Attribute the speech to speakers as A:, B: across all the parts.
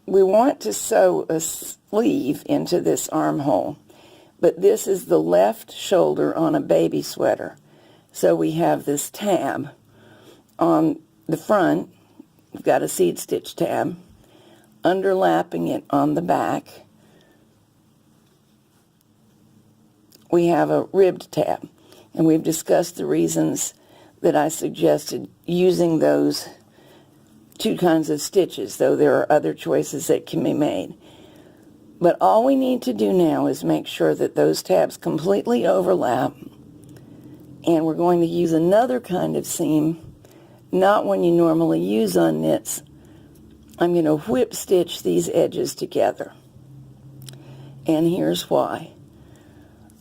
A: we want to sew a sleeve into this armhole, but this is the left shoulder on a baby sweater. So we have this tab on the front. We've got a seed stitch tab, underlapping it on the back. We have a ribbed tab, and we've discussed the reasons that I suggested using those two kinds of stitches, though there are other choices that can be made. But all we need to do now is make sure that those tabs completely overlap, and we're going to use another kind of seam, not one you normally use on knits. I'm going to whip stitch these edges together, and here's why.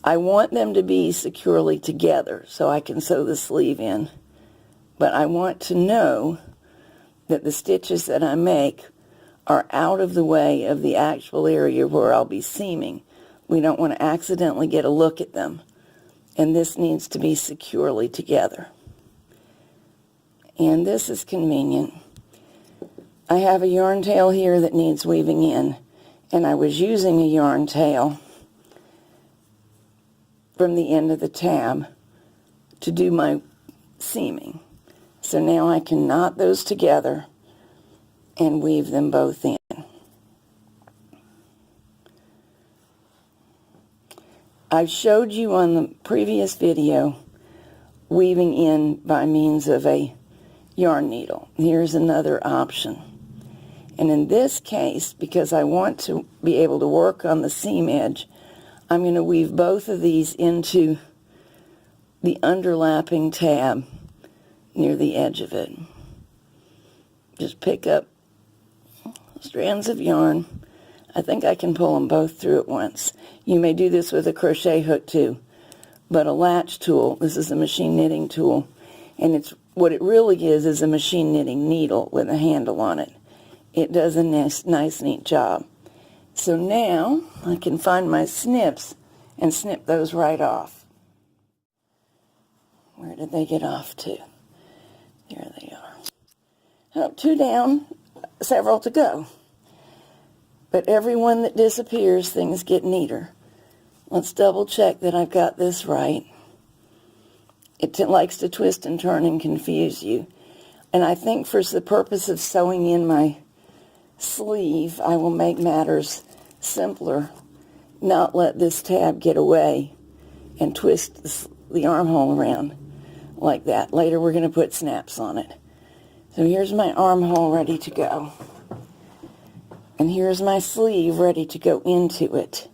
A: I want them to be securely together so I can sew the sleeve in, but I want to know that the stitches that I make are out of the way of the actual area where I'll be seaming. We don't want to accidentally get a look at them, and this needs to be securely together. And this is convenient. I have a yarn tail here that needs weaving in, and I was using a yarn tail from the end of the tab to do my seaming. So now I can knot those together and weave them both in. I showed you on the previous video weaving in by means of a yarn needle. Here's another option. And in this case, because I want to be able to work on the seam edge, I'm going to weave both of these into the underlapping tab near the edge of it. Just pick up strands of yarn. I think I can pull them both through at once. You may do this with a crochet hook too, but a latch tool, this is a machine knitting tool, and it's what it really is a machine knitting needle with a handle on it. It does a nice neat job. So now I can find my snips and snip those right off. Where did they get off to? There they are. Oh, 2 down, several to go. But every one that disappears, things get neater. Let's double check that I've got this right. It likes to twist and turn and confuse you. And I think for the purpose of sewing in my sleeve, I will make matters simpler, not let this tab get away and twist the armhole around like that. Later we're going to put snaps on it. So here's my armhole ready to go. And here's my sleeve ready to go into it.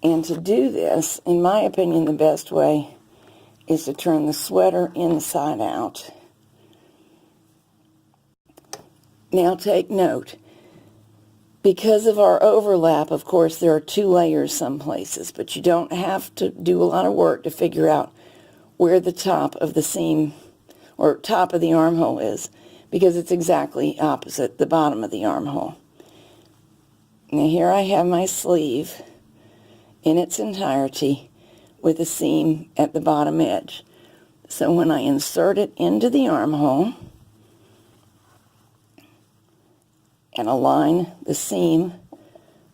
A: And to do this, in my opinion, the best way is to turn the sweater inside out. Now take note. Because of our overlap, of course, there are 2 layers some places, but you don't have to do a lot of work to figure out where the top of the seam or top of the armhole is, because it's exactly opposite the bottom of the armhole. Now here I have my sleeve in its entirety with a seam at the bottom edge. So when I insert it into the armhole and align the seam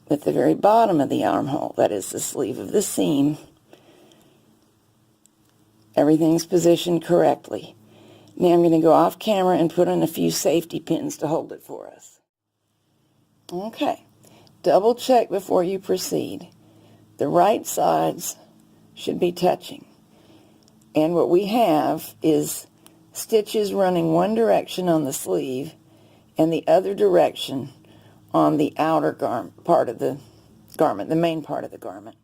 A: with the very bottom of the armhole, that is the sleeve of the seam, everything's positioned correctly. Now I'm going to go off camera and put in a few safety pins to hold it for us. Okay, double check before you proceed. The right sides should be touching. And what we have is stitches running one direction on the sleeve and the other direction on the outer part of the garment, the main part of the garment.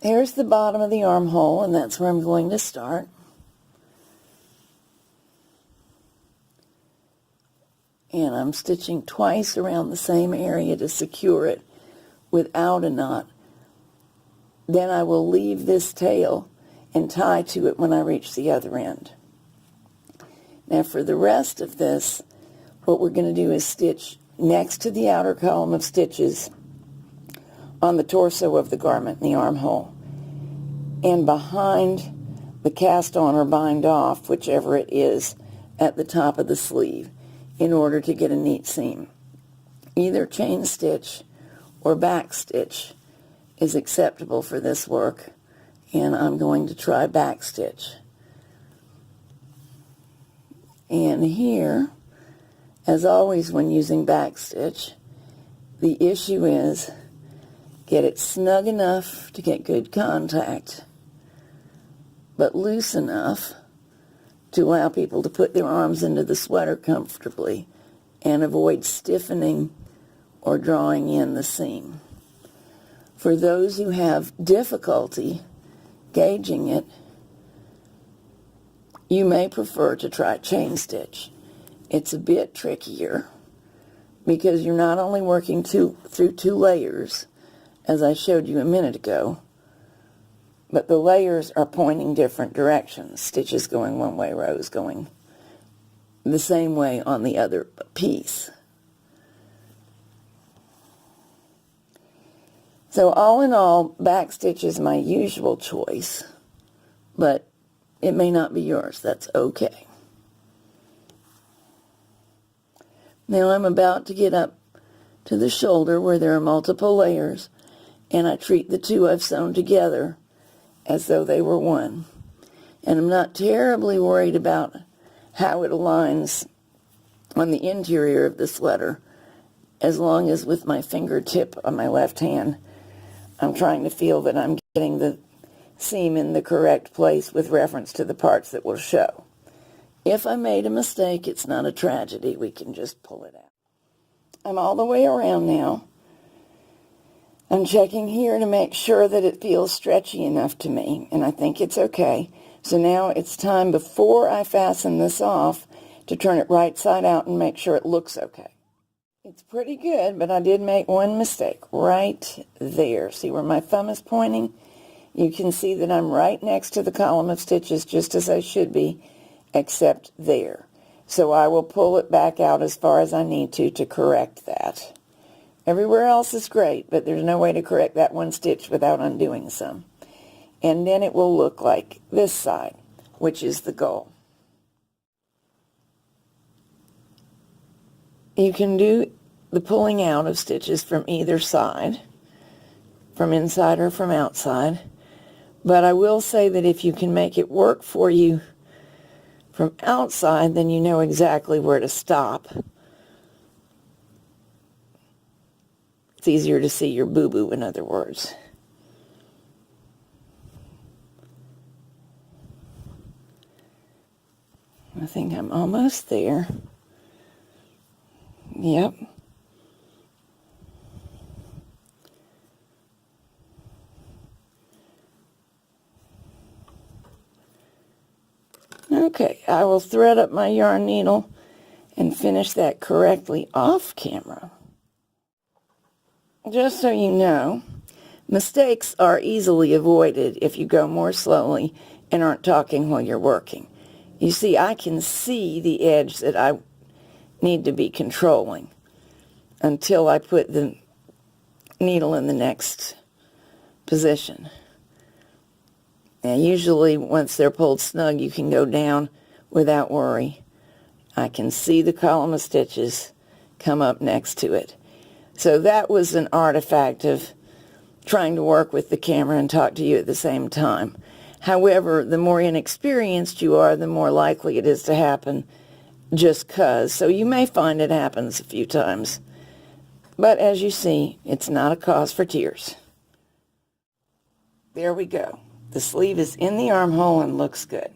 A: Here's the bottom of the armhole, and that's where I'm going to start. And I'm stitching twice around the same area to secure it without a knot. Then I will leave this tail and tie to it when I reach the other end. Now for the rest of this, what we're going to do is stitch next to the outer column of stitches on the torso of the garment in the armhole, and behind the cast on or bind off, whichever it is, at the top of the sleeve. in order to get a neat seam. Either chain stitch or back stitch is acceptable for this work, and I'm going to try back stitch. And here, as always when using back stitch, the issue is get it snug enough to get good contact, but loose enough to allow people to put their arms into the sweater comfortably and avoid stiffening or drawing in the seam. For those who have difficulty gauging it, you may prefer to try chain stitch. It's a bit trickier because you're not only working through two layers, as I showed you a minute ago, but the layers are pointing different directions. Stitches going one way, rows going the same way on the other piece. So all in all, back stitch is my usual choice, but it may not be yours. That's okay. Now I'm about to get up to the shoulder where there are multiple layers, and I treat the two I've sewn together as though they were one. And I'm not terribly worried about how it aligns on the interior of the sweater, as long as with my fingertip on my left hand, I'm trying to feel that I'm getting the seam in the correct place with reference to the parts that will show. If I made a mistake, it's not a tragedy. We can just pull it out. I'm all the way around now. I'm checking here to make sure that it feels stretchy enough to me, and I think it's okay. So now it's time, before I fasten this off, to turn it right side out and make sure it looks okay. It's pretty good, but I did make one mistake right there. See where my thumb is pointing? You can see that I'm right next to the column of stitches, just as I should be, except there. So I will pull it back out as far as I need to correct that. Everywhere else is great, but there's no way to correct that one stitch without undoing some. And then it will look like this side, which is the goal. You can do the pulling out of stitches from either side, from inside or from outside, but I will say that if you can make it work for you from outside, then you know exactly where to stop. It's easier to see your boo-boo, in other words. I think I'm almost there. Yep. Okay, I will thread up my yarn needle and finish that correctly off camera. Just so you know, mistakes are easily avoided if you go more slowly and aren't talking while you're working. You see, I can see the edge that I need to be controlling until I put the needle in the next position. Now, usually once they're pulled snug, you can go down without worry. I can see the column of stitches come up next to it. So that was an artifact of trying to work with the camera and talk to you at the same time. However, the more inexperienced you are, the more likely it is to happen just 'cause. So you may find it happens a few times. But as you see, it's not a cause for tears. There we go. The sleeve is in the armhole and looks good.